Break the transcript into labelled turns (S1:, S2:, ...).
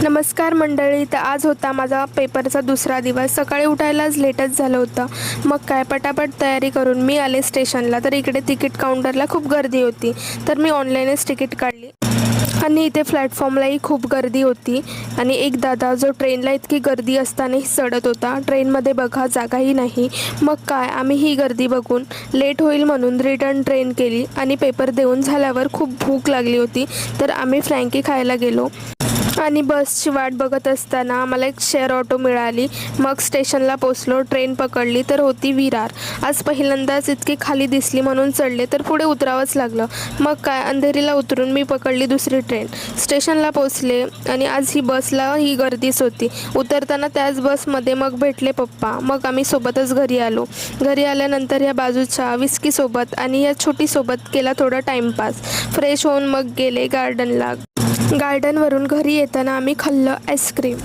S1: नमस्कार मंडळी. तर आज होता माझा पेपरचा दुसरा दिवस. सकाळी उठायलाच लेटच झालं होतं. मग काय पटापट तयारी करून मी आले स्टेशनला. तर इकडे तिकीट काउंटरला खूप गर्दी होती. तर मी ऑनलाईनच तिकीट काढली आणि इथे प्लॅटफॉर्मलाही खूप गर्दी होती. आणि एक दादा जो ट्रेनला इतकी गर्दी असतानाही चढत होता. ट्रेनमध्ये बघा जागाही नाही. मग काय आम्ही ही गर्दी बघून लेट होईल म्हणून रिटर्न ट्रेन केली. आणि पेपर देऊन झाल्यावर खूप भूक लागली होती. तर आम्ही फ्रँकी खायला गेलो आणि बसची वाट बघत असताना आम्हाला एक शेअर ऑटो मिळाली. मग स्टेशनला पोचलो. ट्रेन पकडली तर होती विरार. आज पहिल्यांदाच इतकी खाली दिसली म्हणून चढले, तर पुढे उतरावंच लागलं. मग काय अंधेरीला उतरून मी पकडली दुसरी ट्रेन. स्टेशनला पोचले आणि आज ही बसला ही गर्दीच होती. उतरताना त्याच बसमध्ये मग भेटले पप्पा. मग आम्ही सोबतच घरी आलो. घरी आल्यानंतर ह्या बाजूच्या विस्कीसोबत आणि या छोटीसोबत केला थोडा टाईमपास. फ्रेश होऊन मग गेले गार्डनला. गार्डनवरून घरी येताना आम्ही खाल्लं आईस्क्रीम.